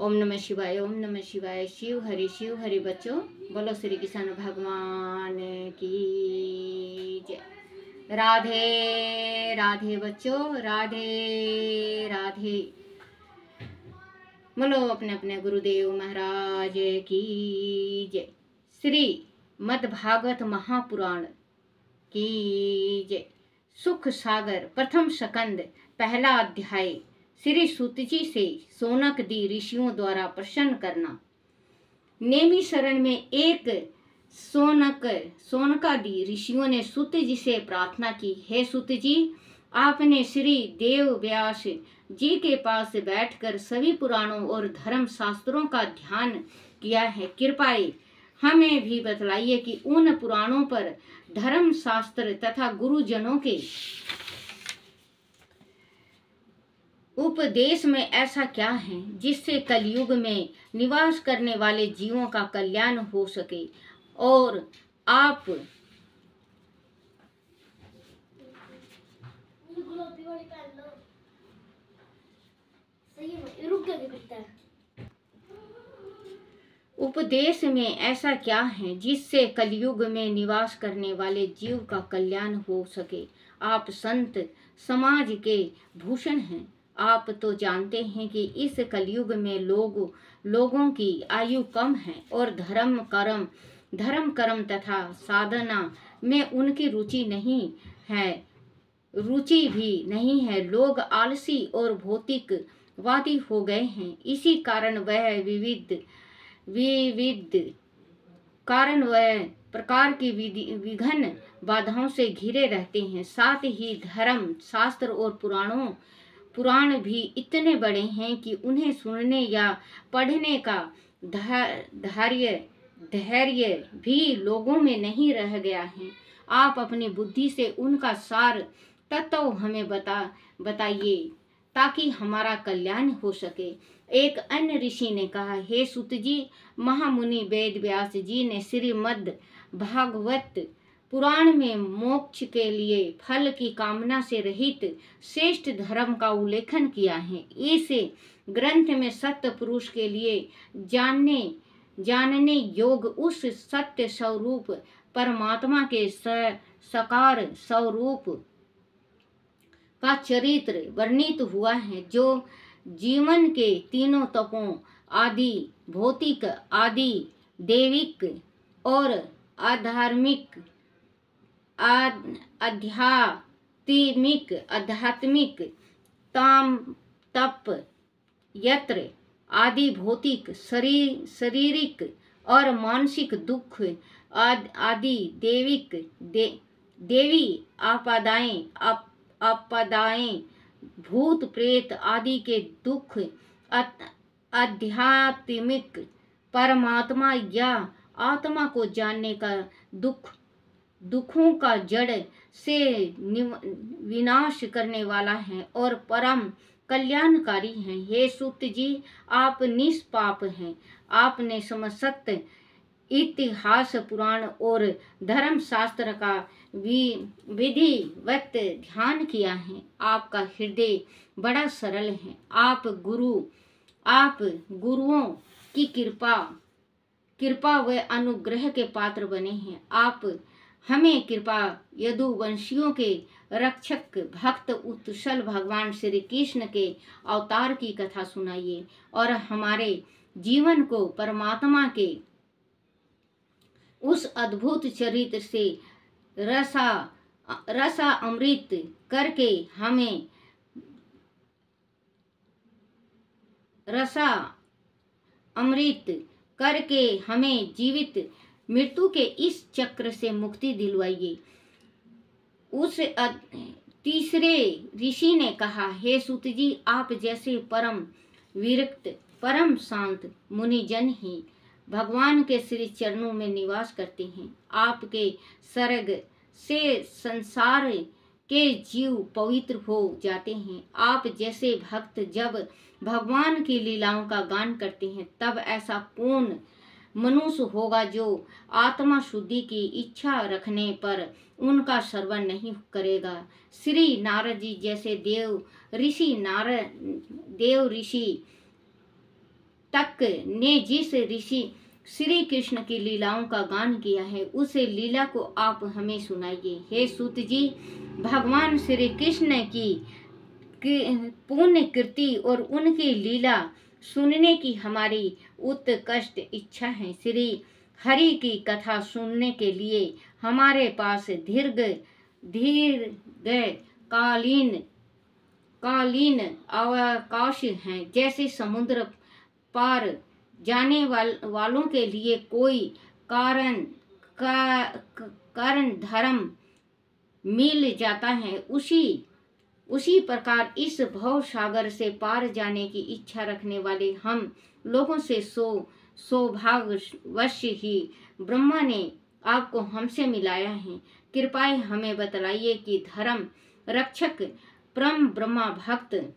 ओम नमः शिवाय, ओम नमः शिवाय। शिव हरि बच्चों, बोलो श्री कृष्ण भगवान की जय। राधे राधे बच्चों, राधे राधे। बोलो अपने अपने गुरुदेव महाराज की जय। श्री मद्भागवत महापुराण की जय। सुख सागर प्रथम स्कंद पहला अध्याय। श्री सूत जी से सोनक दी ऋषियों द्वारा प्रसन्न करना। नेमी शरण में एक सोनकादि ऋषियों ने सूत जी से प्रार्थना की, हे सूत जी, आपने श्री देव व्यास जी के पास बैठकर सभी पुराणों और धर्म शास्त्रों का ध्यान किया है। कृपया हमें भी बतलाइए कि उन पुराणों पर धर्म शास्त्र तथा गुरुजनों के उपदेश में ऐसा क्या है जिससे कलयुग में निवास करने वाले जीवों का कल्याण हो सके और आप उपदेश में ऐसा क्या है जिससे कलयुग में निवास करने वाले जीव का कल्याण हो सके। आप संत समाज के भूषण हैं। आप तो जानते हैं कि इस कलयुग में लोगों की आयु कम है और धर्म कर्म तथा साधना में उनकी रुचि भी नहीं है। लोग आलसी और भौतिकवादी हो गए हैं। इसी कारण वह विविध प्रकार की विघ्न बाधाओं से घिरे रहते हैं। साथ ही धर्म शास्त्र और पुराण भी इतने बड़े हैं कि उन्हें सुनने या पढ़ने का धैर्य भी लोगों में नहीं रह गया है। आप अपनी बुद्धि से उनका सार तत्व हमें बताइए ताकि हमारा कल्याण हो सके। एक अन्य ऋषि ने कहा, हे सूत जी, महामुनि वेद व्यास जी ने श्रीमद् भागवत पुराण में मोक्ष के लिए फल की कामना से रहित श्रेष्ठ धर्म का उल्लेखन किया है। इस ग्रंथ में सत्य पुरुष के लिए जानने योग्य उस सत्य स्वरूप परमात्मा के साकार स्वरूप का चरित्र वर्णित हुआ है, जो जीवन के तीनों तपों आदि भौतिक आदि दैविक और आध्यात्मिक ताम तप यत्र आदि भौतिक शारीरिक और मानसिक दुख आदि देवी आपदाएं भूत प्रेत आदि के दुख आध्यात्मिक परमात्मा या आत्मा को जानने का दुखों का जड़ से विनाश करने वाला है और परम कल्याणकारी है। हे सूत जी, आप निष्पाप हैं। आपने समस्त इतिहास पुराण और धर्म शास्त्र का विधिवत ध्यान किया है। आपका हृदय बड़ा सरल है। आप गुरुओं की कृपा व अनुग्रह के पात्र बने हैं। आप हमें कृपा यदुवंशियों के रक्षक भक्त उत्सल भगवान श्री कृष्ण के अवतार की कथा सुनाइए और हमारे जीवन को परमात्मा के उस अद्भुत चरित्र से रसा अमृत करके हमें जीवित मृत्यु के इस चक्र से मुक्ति दिलवाइए। उस तीसरे ऋषि ने कहा, हे सूत जी, आप जैसे परम विरक्त परम शांत मुनिजन ही भगवान के श्री चरणों में निवास करते हैं। आपके सर्ग से संसार के जीव पवित्र हो जाते हैं। आप जैसे भक्त जब भगवान की लीलाओं का गान करते हैं तब ऐसा कौन मनुष्य होगा जो आत्मा शुद्धि की इच्छा रखने पर उनका श्रवण नहीं करेगा। श्री नारद जी जैसे देव ऋषि तक ने जिस ऋषि श्री कृष्ण की लीलाओं का गान किया है, उस लीला को आप हमें सुनाइए। हे सूत जी, भगवान श्री कृष्ण की पुण्य कृति और उनकी लीला सुनने की हमारी उत्कष्ट इच्छा है। श्री हरि की कथा सुनने के लिए हमारे पास कालीन अवकाश हैं। जैसे समुद्र पार जाने वालों के लिए कोई कारण धर्म मिल जाता है, उसी प्रकार इस भव सागर से पार जाने की इच्छा रखने वाले हम लोगों से सौभाग्यवश ही ब्रह्मा ने आपको हमसे मिलाया है। कृपया हमें बतलाइए कि धर्म रक्षक परम ब्रह्मा भक्त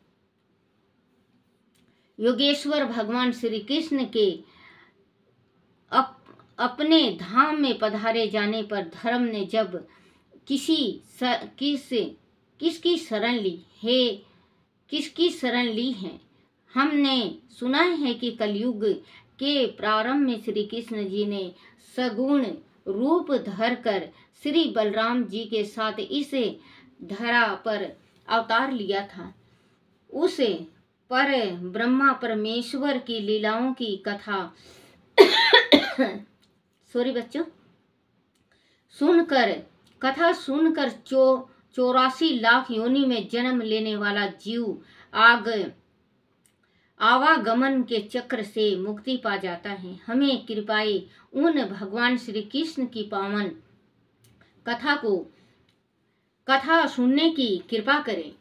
योगेश्वर भगवान श्री कृष्ण के अपने धाम में पधारे जाने पर धर्म ने जब किसकी शरण ली है? हमने सुना है कि कलयुग के प्रारंभ में श्री कृष्ण जी ने सगुण रूप धरकर श्री बलराम जी के साथ इस धरा पर अवतार लिया था। उस पर ब्रह्मा परमेश्वर की लीलाओं की कथा सुनकर 84 लाख योनि में जन्म लेने वाला जीव आवागमन के चक्र से मुक्ति पा जाता है। हमें कृपया उन भगवान श्री कृष्ण की पावन कथा सुनने की कृपा करें,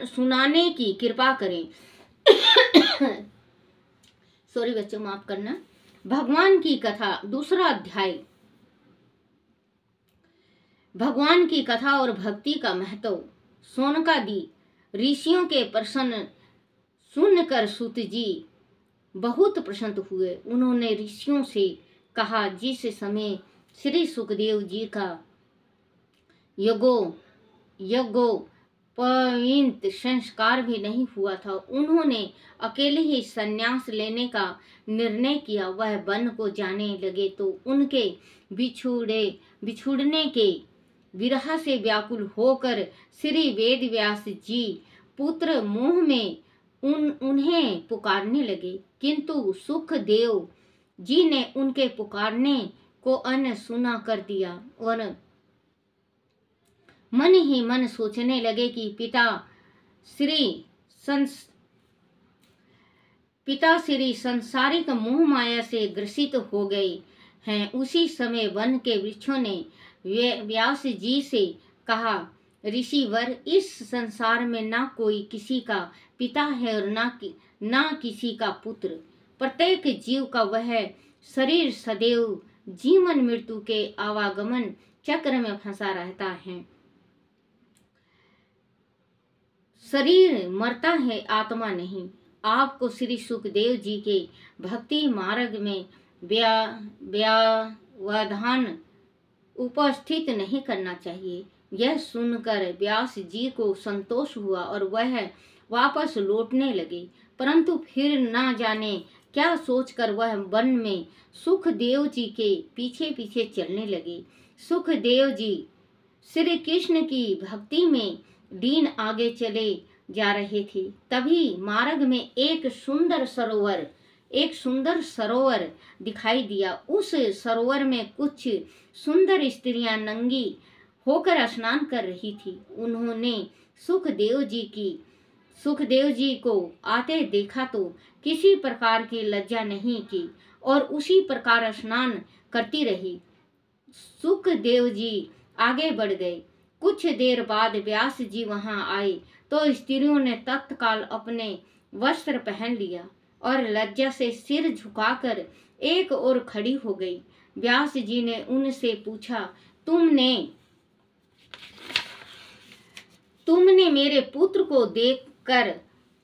सुनाने की कृपा करें। सॉरी बच्चों, माफ करना। भगवान की कथा, दूसरा अध्याय। भगवान की कथा और भक्ति का महत्व। सोनकादि ऋषियों के प्रश्न सुनकर सूत जी बहुत प्रसन्न हुए। उन्होंने ऋषियों से कहा, जिस समय श्री सुखदेव जी का यज्ञोपवीत संस्कार भी नहीं हुआ था, उन्होंने अकेले ही संन्यास लेने का निर्णय किया। वह वन को जाने लगे तो उनके बिछुड़ने के विरह से व्याकुल होकर श्री वेद व्यास जी पुत्र मोह में उन्हें पुकारने लगे, किंतु सुखदेव जी ने उनके पुकारने को अनसुना कर दिया और मन ही मन सोचने लगे कि पिता श्री संसारिक मोह माया से ग्रसित हो गए हैं। उसी समय वन के वृक्षों ने व्यास जी से कहा, ऋषिवर, इस संसार में ना कोई किसी का पिता है और ना किसी का पुत्र। प्रत्येक जीव का वह शरीर सदैव जीवन मृत्यु के आवागमन चक्र में फंसा रहता है। शरीर मरता है, आत्मा नहीं। आपको श्री सुखदेव जी के भक्ति मार्ग में व्यवधान उपस्थित नहीं करना चाहिए। यह सुनकर व्यास जी को संतोष हुआ और वह वापस लौटने लगे, परंतु फिर न जाने क्या सोचकर वह वन में सुखदेव जी के पीछे पीछे चलने लगे। सुखदेव जी श्री कृष्ण की भक्ति में लीन आगे चले जा रहे थे। तभी मार्ग में एक सुंदर सरोवर दिखाई दिया। उस सरोवर में कुछ सुंदर स्त्रियां नंगी होकर स्नान कर रही थी। उन्होंने सुखदेव जी को आते देखा तो किसी प्रकार की लज्जा नहीं की और उसी प्रकार स्नान करती रही। सुखदेव जी आगे बढ़ गए। कुछ देर बाद व्यास जी वहां आए तो स्त्रियों ने तत्काल अपने वस्त्र पहन लिया और लज्जा से सिर झुकाकर एक ओर खड़ी हो गई। व्यास जी ने उनसे पूछा, तुमने मेरे पुत्र को देखकर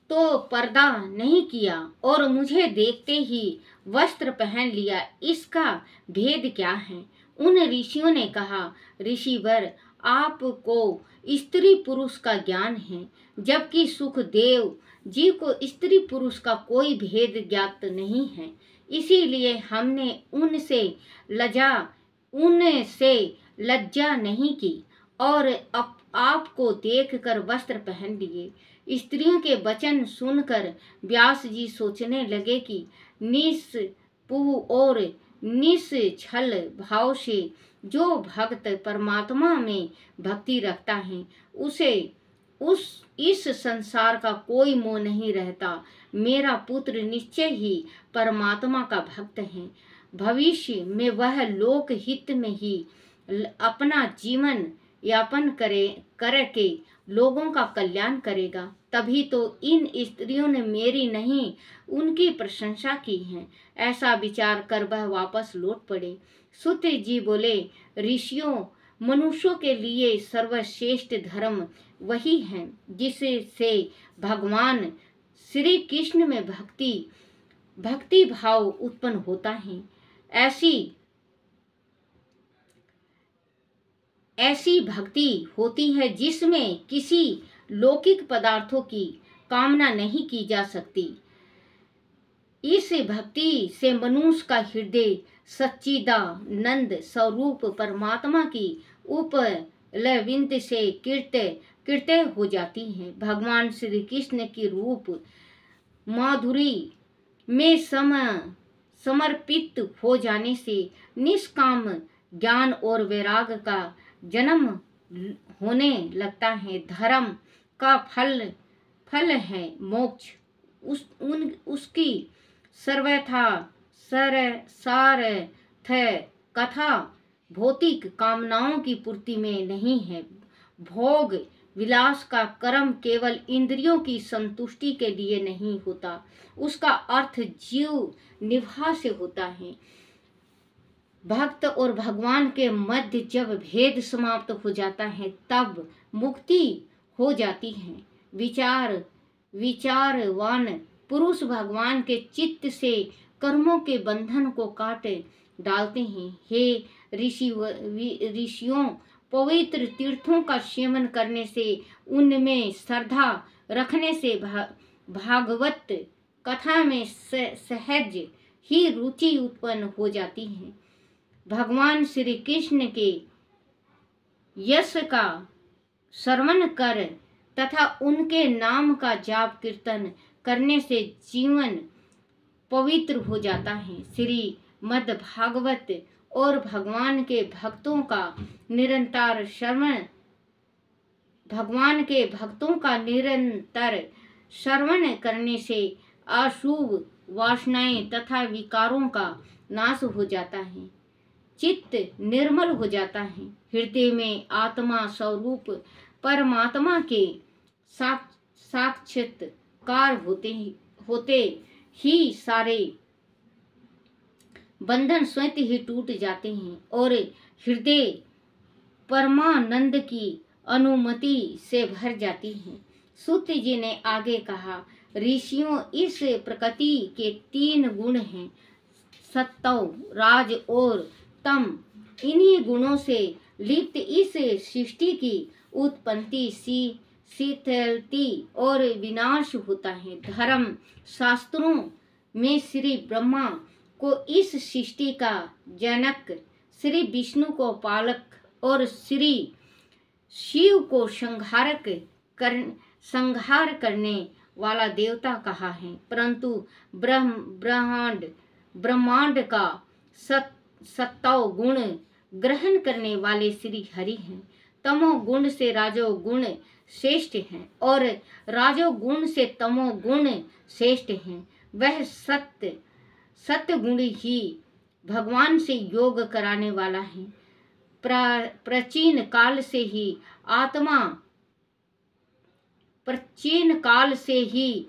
तो पर्दा नहीं किया और मुझे देखते ही वस्त्र पहन लिया, इसका भेद क्या है? उन ऋषियों ने कहा, ऋषिवर, आपको स्त्री पुरुष का ज्ञान है। जबकि सुखदेव जी को स्त्री पुरुष का कोई भेद ज्ञात नहीं है। इसीलिए हमने उनसे लज्जा नहीं की और आपको देखकर वस्त्र पहन लिए। स्त्रियों के वचन सुनकर व्यास जी सोचने लगे कि निस्पृह और निश्चल भाव से जो भक्त परमात्मा में भक्ति रखता है उसे इस संसार का कोई मोह नहीं रहता। मेरा पुत्र निश्चय ही परमात्मा का भक्त है। भविष्य में वह लोक हित में ही अपना जीवन यापन करके लोगों का कल्याण करेगा। तभी तो इन स्त्रियों ने मेरी नहीं उनकी प्रशंसा की है। ऐसा विचार कर वह वापस लौट पड़े। सूत जी बोले, ऋषियों, मनुष्यों के लिए सर्वश्रेष्ठ धर्म वही है जिससे भगवान श्री कृष्ण में भक्ति भाव उत्पन्न होता है। ऐसी भक्ति होती है जिसमें किसी लौकिक पदार्थों की कामना नहीं की जा सकती। इस भक्ति से मनुष्य का हृदय सच्चिदानंद स्वरूप परमात्मा की उपलब्धि से कृत्य हो जाती है। भगवान श्री कृष्ण की रूप माधुरी में समर्पित हो जाने से निष्काम ज्ञान और वैराग का जन्म होने लगता है। धर्म का फल है मोक्ष। उसकी सार्थ कथा भौतिक कामनाओं की पूर्ति में नहीं है। भोग विलास का कर्म केवल इंद्रियों की संतुष्टि के लिए नहीं होता, उसका अर्थ जीव निभा से होता है। भक्त और भगवान के मध्य जब भेद समाप्त हो जाता है तब मुक्ति हो जाती है। विचारवान पुरुष भगवान के चित्त से कर्मों के बंधन को काट डालते हैं। हे ऋषियों, पवित्र तीर्थों का सेवन करने से, उनमें श्रद्धा रखने से भागवत कथा में सहज ही रुचि उत्पन्न हो जाती है। भगवान श्री कृष्ण के यश का श्रवण कर तथा उनके नाम का जाप कीर्तन करने से जीवन पवित्र हो जाता है। श्रीमद् भागवत और भगवान के भक्तों का निरंतर श्रवण करने से अशुभ वासनाएं तथा विकारों का नाश हो जाता है। चित्त निर्मल हो जाता है। हृदय में आत्मा स्वरूप परमात्मा के साक्षात्कार होते ही सारे बंधन स्वयं ही टूट जाते हैं और हृदय परमानंद की अनुमति से भर जाती है। सूत जी ने आगे कहा, ऋषियों, इस प्रकृति के 3 गुण हैं, सत्व, राज और तम। इन्हीं गुणों से लिप्त इस सृष्टि की उत्पत्ति, शिथिलता और विनाश होता है। धर्म शास्त्रों में श्री ब्रह्मा को इस सृष्टि का जनक, श्री विष्णु को पालक और श्री शिव को संहार करने वाला देवता कहा है। परंतु ब्रह्मांड का सत्व गुण ग्रहण करने वाले श्री हरि हैं। तमो गुण से राजो गुण श्रेष्ठ हैं और राजो गुण से तमो गुण श्रेष्ठ हैं। वह सत्य गुण ही भगवान से योग कराने वाला है। प्राचीन काल से ही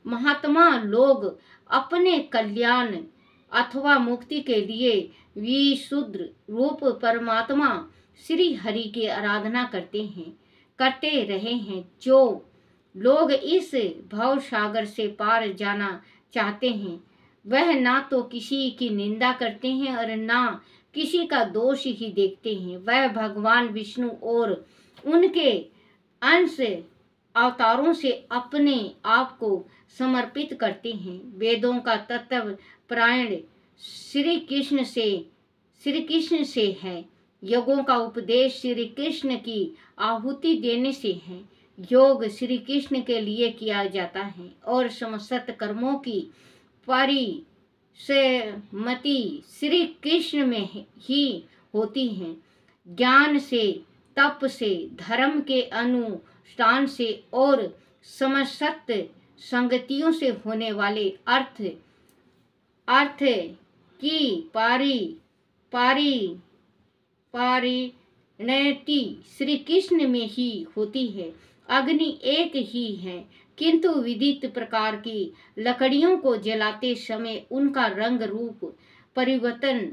महात्मा लोग अपने कल्याण अथवा मुक्ति के लिए विशुद्ध रूप परमात्मा श्री हरि की आराधना करते रहे हैं। जो लोग इस भव सागर से पार जाना चाहते हैं वह ना तो किसी की निंदा करते हैं और ना किसी का दोष ही देखते हैं। वह भगवान विष्णु और उनके अंश अवतारों से अपने आप को समर्पित करते हैं। वेदों का तत्व प्रायण श्री कृष्ण से है। योगों का उपदेश श्री कृष्ण की आहुति देने से है। योग श्री कृष्ण के लिए किया जाता है और समस्त कर्मों की परिसमाप्ति श्री कृष्ण में ही होती है। ज्ञान से, तप से, धर्म के अनुष्ठान से और समस्त संगतियों से होने वाले अर्थ की परिणति श्री कृष्ण में ही होती है। अग्नि एक ही है, किंतु विविध प्रकार की लकड़ियों को जलाते समय उनका रंग रूप परिवर्तन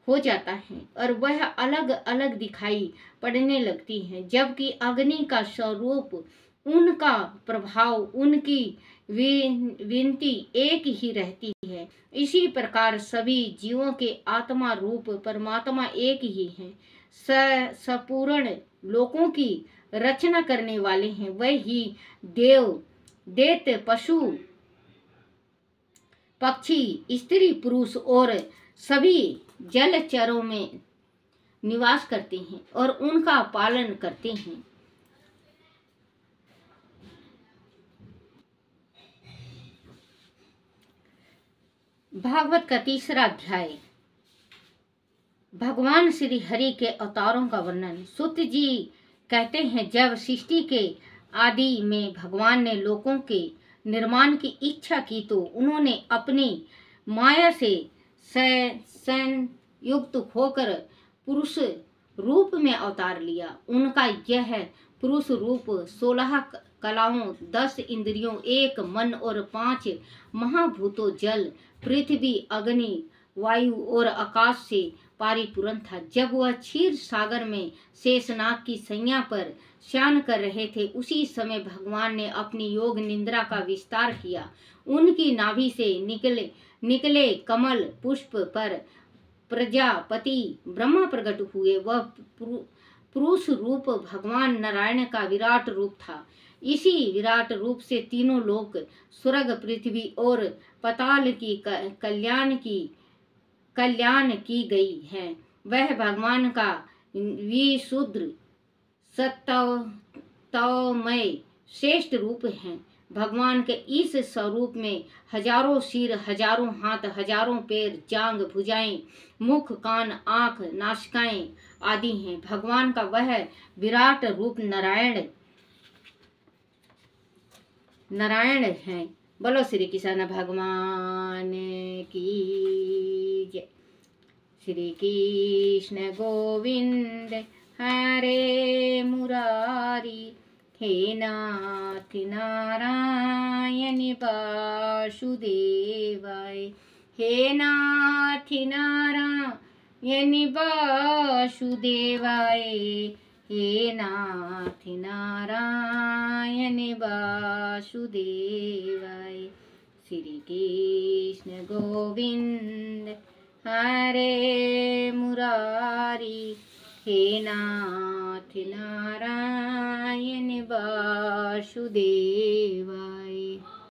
हो जाता है और वह अलग अलग दिखाई पड़ने लगती है, जबकि अग्नि का स्वरूप, उनका प्रभाव, उनकी विनती एक ही रहती है। इसी प्रकार सभी जीवों के आत्मा रूप परमात्मा एक ही है। संपूर्ण लोकों की रचना करने वाले हैं। वही देव, दैत्य, पशु, पक्षी, स्त्री, पुरुष और सभी जलचरों में निवास करते हैं और उनका पालन करते हैं। भागवत का 3रा अध्याय। भगवान श्री हरि के अवतारों का वर्णन। सूत जी कहते हैं, जब सृष्टि के आदि में भगवान ने लोकों के निर्माण की इच्छा की तो उन्होंने अपनी माया से संयुक्त होकर पुरुष रूप में अवतार लिया। उनका यह पुरुष रूप 16 कलाओं, 10 इंद्रियों, 1 मन और 5 महाभूतों जल, पृथ्वी, अग्नि, वायु और आकाश से परिपूर्ण था। जब वह क्षीर सागर में शेषनाग की सैया पर शयन कर रहे थे, उसी समय भगवान ने अपनी योग निद्रा का विस्तार किया। उनकी नाभि से निकले कमल पुष्प पर प्रजापति ब्रह्मा प्रकट हुए। वह पुरुष रूप भगवान नारायण का विराट रूप था। इसी विराट रूप से तीनों लोक, स्वर्ग, पृथ्वी और पाताल की कल्याण की गई है। वह भगवान का विशुद्ध सत्वमय श्रेष्ठ रूप है। भगवान के इस स्वरूप में हजारों सिर, हजारों हाथ, हजारों पैर, जांघ, भुजाएं, मुख, कान, आंख, नासिकाएं आदि हैं। भगवान का वह विराट रूप नारायण है। बोलो श्री कृष्ण भगवान की जय। श्री कृष्ण गोविंद हरे मुरारी, हे नाथ नारायण वासुदेवाय, हे नाथ नारायण वासुदेवाय, हे नाथ नारायण वासुदेवाय। श्री कृष्ण गोविंद हरे मुरारी, हे नाथ नारायण वासुदेव।